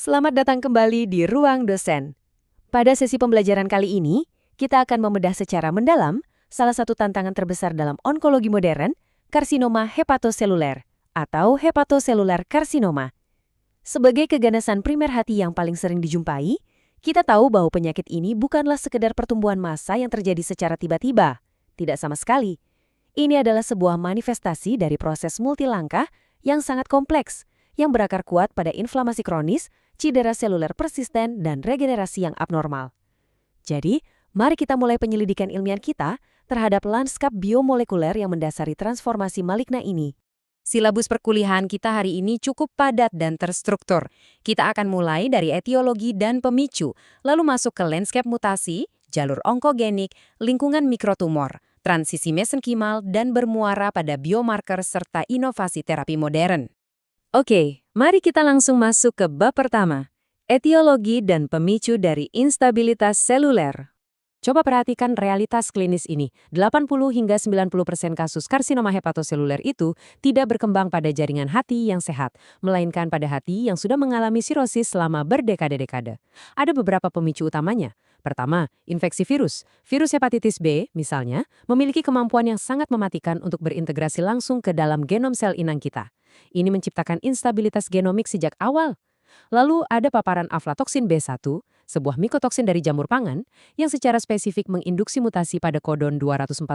Selamat datang kembali di Ruang Dosen. Pada sesi pembelajaran kali ini, kita akan membedah secara mendalam salah satu tantangan terbesar dalam onkologi modern, karsinoma hepatoseluler atau hepatoselular karsinoma. Sebagai keganasan primer hati yang paling sering dijumpai, kita tahu bahwa penyakit ini bukanlah sekedar pertumbuhan massa yang terjadi secara tiba-tiba. Tidak sama sekali. Ini adalah sebuah manifestasi dari proses multilangkah yang sangat kompleks, yang berakar kuat pada inflamasi kronis, cedera seluler persisten, dan regenerasi yang abnormal. Jadi, mari kita mulai penyelidikan ilmiah kita terhadap lanskap biomolekuler yang mendasari transformasi maligna ini. Silabus perkuliahan kita hari ini cukup padat dan terstruktur. Kita akan mulai dari etiologi dan pemicu, lalu masuk ke lanskap mutasi, jalur onkogenik, lingkungan mikrotumor, transisi mesenkimal, dan bermuara pada biomarker serta inovasi terapi modern. Oke, mari kita langsung masuk ke bab pertama, etiologi dan pemicu dari instabilitas seluler. Coba perhatikan realitas klinis ini. 80 hingga 90% kasus karsinoma hepatoseluler itu tidak berkembang pada jaringan hati yang sehat, melainkan pada hati yang sudah mengalami sirosis selama berdekade-dekade. Ada beberapa pemicu utamanya. Pertama, infeksi virus. Virus hepatitis B, misalnya, memiliki kemampuan yang sangat mematikan untuk berintegrasi langsung ke dalam genom sel inang kita. Ini menciptakan instabilitas genomik sejak awal. Lalu ada paparan aflatoksin B1, sebuah mikotoksin dari jamur pangan, yang secara spesifik menginduksi mutasi pada kodon 249.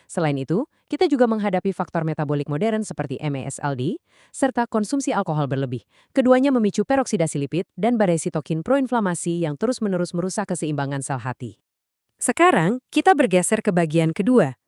Selain itu, kita juga menghadapi faktor metabolik modern seperti MASLD, serta konsumsi alkohol berlebih. Keduanya memicu peroksidasi lipid dan badai sitokin proinflamasi yang terus-menerus merusak keseimbangan sel hati. Sekarang, kita bergeser ke bagian kedua,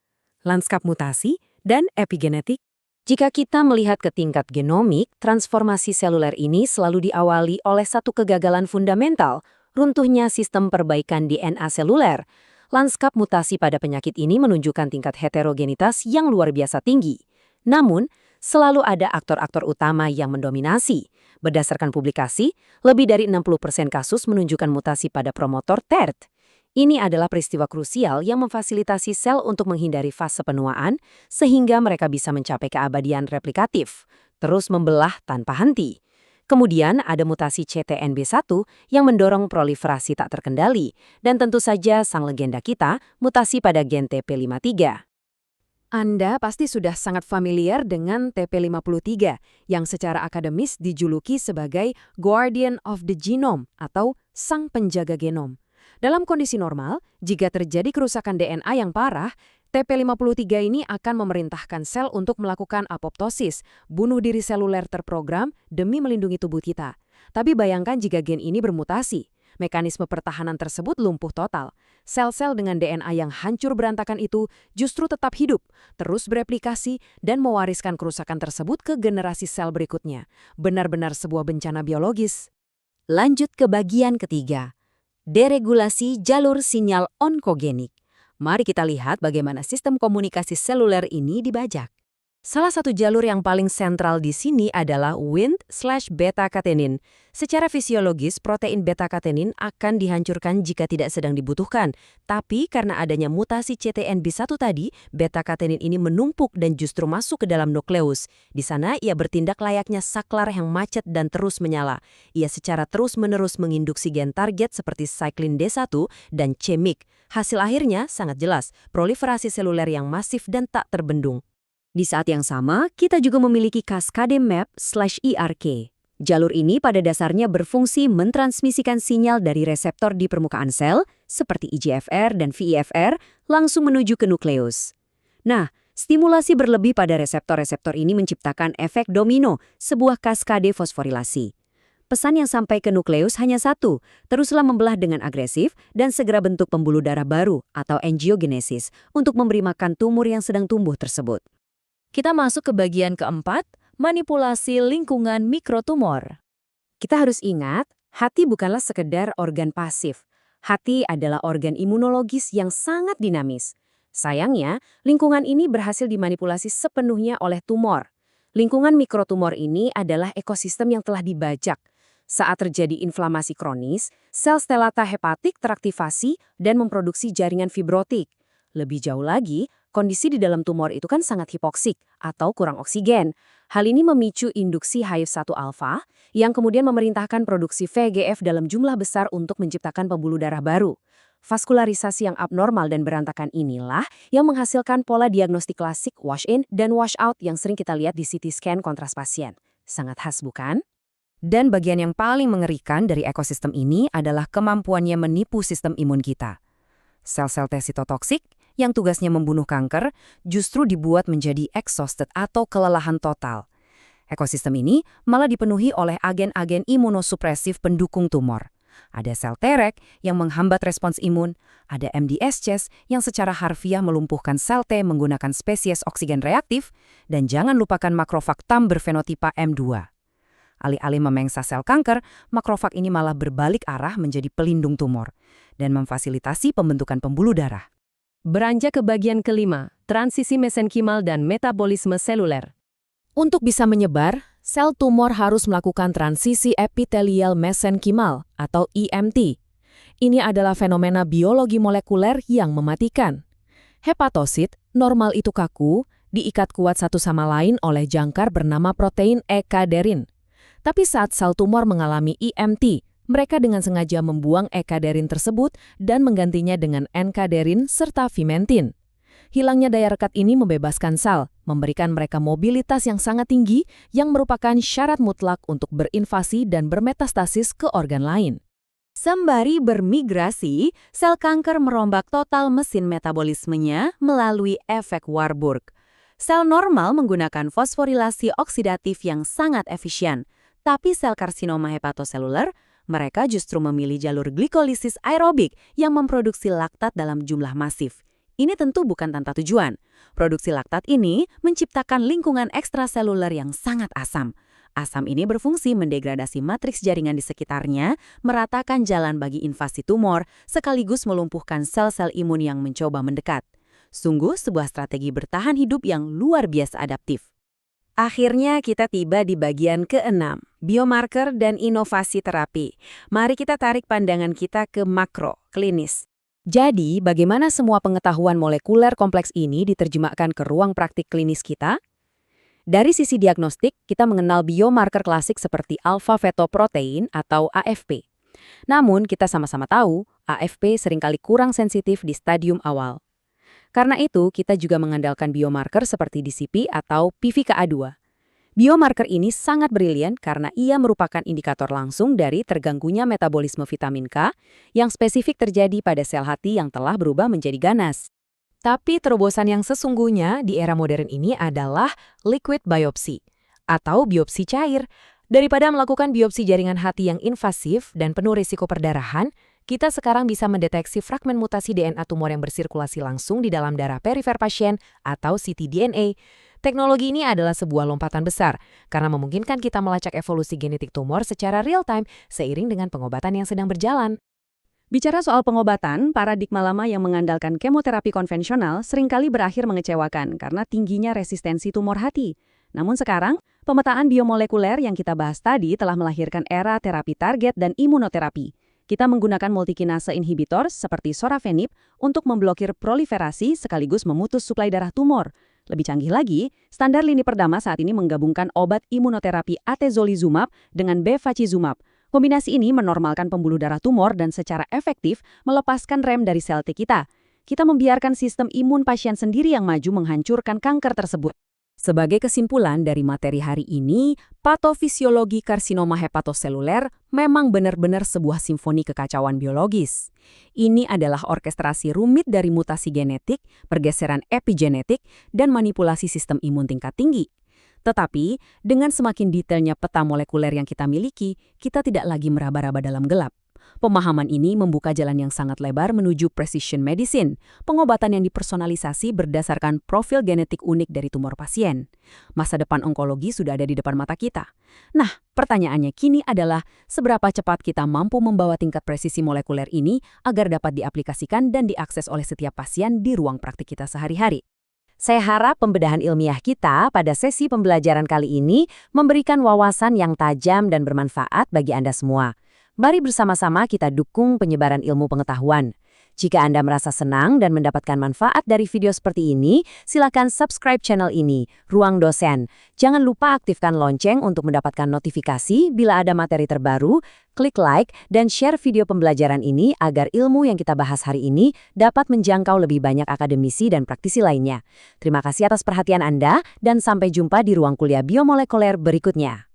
lanskap mutasi dan epigenetik. Jika kita melihat ke tingkat genomik, transformasi seluler ini selalu diawali oleh satu kegagalan fundamental, runtuhnya sistem perbaikan DNA seluler. Lanskap mutasi pada penyakit ini menunjukkan tingkat heterogenitas yang luar biasa tinggi. Namun, selalu ada aktor-aktor utama yang mendominasi. Berdasarkan publikasi, lebih dari 60% kasus menunjukkan mutasi pada promotor TERT. Ini adalah peristiwa krusial yang memfasilitasi sel untuk menghindari fase penuaan sehingga mereka bisa mencapai keabadian replikatif, terus membelah tanpa henti. Kemudian ada mutasi CTNB1 yang mendorong proliferasi tak terkendali, dan tentu saja sang legenda kita, mutasi pada gen TP53. Anda pasti sudah sangat familiar dengan TP53 yang secara akademis dijuluki sebagai Guardian of the Genome atau sang penjaga genom. Dalam kondisi normal, jika terjadi kerusakan DNA yang parah, TP53 ini akan memerintahkan sel untuk melakukan apoptosis, bunuh diri seluler terprogram demi melindungi tubuh kita. Tapi bayangkan jika gen ini bermutasi, mekanisme pertahanan tersebut lumpuh total. Sel-sel dengan DNA yang hancur berantakan itu justru tetap hidup, terus bereplikasi, dan mewariskan kerusakan tersebut ke generasi sel berikutnya. Benar-benar sebuah bencana biologis. Lanjut ke bagian ketiga. Deregulasi jalur sinyal onkogenik. Mari kita lihat bagaimana sistem komunikasi seluler ini dibajak. Salah satu jalur yang paling sentral di sini adalah Wnt/beta-katenin. Secara fisiologis, protein beta-katenin akan dihancurkan jika tidak sedang dibutuhkan. Tapi karena adanya mutasi CTNB1 tadi, beta-katenin ini menumpuk dan justru masuk ke dalam nukleus. Di sana ia bertindak layaknya saklar yang macet dan terus menyala. Ia secara terus-menerus menginduksi gen target seperti cyclin D1 dan c-MYC. Hasil akhirnya sangat jelas, proliferasi seluler yang masif dan tak terbendung. Di saat yang sama, kita juga memiliki kaskade MAP/ERK. Jalur ini pada dasarnya berfungsi mentransmisikan sinyal dari reseptor di permukaan sel, seperti IGFR dan VEGFR, langsung menuju ke nukleus. Nah, stimulasi berlebih pada reseptor-reseptor ini menciptakan efek domino, sebuah kaskade fosforilasi. Pesan yang sampai ke nukleus hanya satu, teruslah membelah dengan agresif dan segera bentuk pembuluh darah baru atau angiogenesis untuk memberi makan tumor yang sedang tumbuh tersebut. Kita masuk ke bagian keempat, manipulasi lingkungan mikrotumor. Kita harus ingat, hati bukanlah sekedar organ pasif. Hati adalah organ imunologis yang sangat dinamis. Sayangnya, lingkungan ini berhasil dimanipulasi sepenuhnya oleh tumor. Lingkungan mikrotumor ini adalah ekosistem yang telah dibajak. Saat terjadi inflamasi kronis, sel stelata hepatik teraktivasi dan memproduksi jaringan fibrotik. Lebih jauh lagi, Kondisi di dalam tumor itu kan sangat hipoksik atau kurang oksigen. Hal ini memicu induksi HIF-1 alfa yang kemudian memerintahkan produksi VEGF dalam jumlah besar untuk menciptakan pembuluh darah baru. Vaskularisasi yang abnormal dan berantakan inilah yang menghasilkan pola diagnostik klasik wash-in dan wash-out yang sering kita lihat di CT scan kontras pasien. Sangat khas, bukan? Dan bagian yang paling mengerikan dari ekosistem ini adalah kemampuannya menipu sistem imun kita. Sel-sel T sitotoksik yang tugasnya membunuh kanker justru dibuat menjadi exhausted atau kelelahan total. Ekosistem ini malah dipenuhi oleh agen-agen imunosupresif pendukung tumor. Ada sel Treg yang menghambat respons imun, ada MDSCs yang secara harfiah melumpuhkan sel T menggunakan spesies oksigen reaktif, dan jangan lupakan makrofag TAM berfenotipa M2. Alih-alih memangsa sel kanker, makrofag ini malah berbalik arah menjadi pelindung tumor dan memfasilitasi pembentukan pembuluh darah. Beranjak ke bagian kelima, transisi mesenkimal dan metabolisme seluler. Untuk bisa menyebar, sel tumor harus melakukan transisi epitelial mesenkimal atau EMT. Ini adalah fenomena biologi molekuler yang mematikan. Hepatosit, normal itu kaku, diikat kuat satu sama lain oleh jangkar bernama protein ekaderin. Tapi saat sel tumor mengalami EMT, mereka dengan sengaja membuang ekaderin tersebut dan menggantinya dengan enkaderin serta vimentin. Hilangnya daya rekat ini membebaskan sel, memberikan mereka mobilitas yang sangat tinggi yang merupakan syarat mutlak untuk berinvasi dan bermetastasis ke organ lain. Sembari bermigrasi, sel kanker merombak total mesin metabolismenya melalui efek Warburg. Sel normal menggunakan fosforilasi oksidatif yang sangat efisien, tapi sel karsinoma hepatoseluler, mereka justru memilih jalur glikolisis aerobik yang memproduksi laktat dalam jumlah masif. Ini tentu bukan tanpa tujuan. Produksi laktat ini menciptakan lingkungan ekstraseluler yang sangat asam. Asam ini berfungsi mendegradasi matriks jaringan di sekitarnya, meratakan jalan bagi invasi tumor, sekaligus melumpuhkan sel-sel imun yang mencoba mendekat. Sungguh sebuah strategi bertahan hidup yang luar biasa adaptif. Akhirnya kita tiba di bagian ke-6, biomarker dan inovasi terapi. Mari kita tarik pandangan kita ke makro, klinis. Jadi, bagaimana semua pengetahuan molekuler kompleks ini diterjemahkan ke ruang praktik klinis kita? Dari sisi diagnostik, kita mengenal biomarker klasik seperti alpha-fetoprotein atau AFP. Namun, kita sama-sama tahu, AFP seringkali kurang sensitif di stadium awal. Karena itu, kita juga mengandalkan biomarker seperti DCP atau PVKA2. Biomarker ini sangat brilian karena ia merupakan indikator langsung dari terganggunya metabolisme vitamin K yang spesifik terjadi pada sel hati yang telah berubah menjadi ganas. Tapi terobosan yang sesungguhnya di era modern ini adalah liquid biopsy atau biopsi cair. Daripada melakukan biopsi jaringan hati yang invasif dan penuh risiko perdarahan, kita sekarang bisa mendeteksi fragmen mutasi DNA tumor yang bersirkulasi langsung di dalam darah perifer pasien atau ctDNA. Teknologi ini adalah sebuah lompatan besar karena memungkinkan kita melacak evolusi genetik tumor secara real-time seiring dengan pengobatan yang sedang berjalan. Bicara soal pengobatan, paradigma lama yang mengandalkan kemoterapi konvensional seringkali berakhir mengecewakan karena tingginya resistensi tumor hati. Namun sekarang, pemetaan biomolekuler yang kita bahas tadi telah melahirkan era terapi target dan imunoterapi. Kita menggunakan multikinase inhibitor seperti sorafenib untuk memblokir proliferasi sekaligus memutus suplai darah tumor. Lebih canggih lagi, standar lini pertama saat ini menggabungkan obat imunoterapi atezolizumab dengan bevacizumab. Kombinasi ini menormalkan pembuluh darah tumor dan secara efektif melepaskan rem dari sel T kita. Kita membiarkan sistem imun pasien sendiri yang maju menghancurkan kanker tersebut. Sebagai kesimpulan dari materi hari ini, patofisiologi karsinoma hepatoseluler memang benar-benar sebuah simfoni kekacauan biologis. Ini adalah orkestrasi rumit dari mutasi genetik, pergeseran epigenetik, dan manipulasi sistem imun tingkat tinggi. Tetapi, dengan semakin detailnya peta molekuler yang kita miliki, kita tidak lagi meraba-raba dalam gelap. Pemahaman ini membuka jalan yang sangat lebar menuju precision medicine, pengobatan yang dipersonalisasi berdasarkan profil genetik unik dari tumor pasien. Masa depan onkologi sudah ada di depan mata kita. Nah, pertanyaannya kini adalah seberapa cepat kita mampu membawa tingkat presisi molekuler ini agar dapat diaplikasikan dan diakses oleh setiap pasien di ruang praktik kita sehari-hari. Saya harap pembedahan ilmiah kita pada sesi pembelajaran kali ini memberikan wawasan yang tajam dan bermanfaat bagi Anda semua. Mari bersama-sama kita dukung penyebaran ilmu pengetahuan. Jika Anda merasa senang dan mendapatkan manfaat dari video seperti ini, silakan subscribe channel ini, Ruang Dosen. Jangan lupa aktifkan lonceng untuk mendapatkan notifikasi bila ada materi terbaru, klik like, dan share video pembelajaran ini agar ilmu yang kita bahas hari ini dapat menjangkau lebih banyak akademisi dan praktisi lainnya. Terima kasih atas perhatian Anda, dan sampai jumpa di ruang kuliah biomolekuler berikutnya.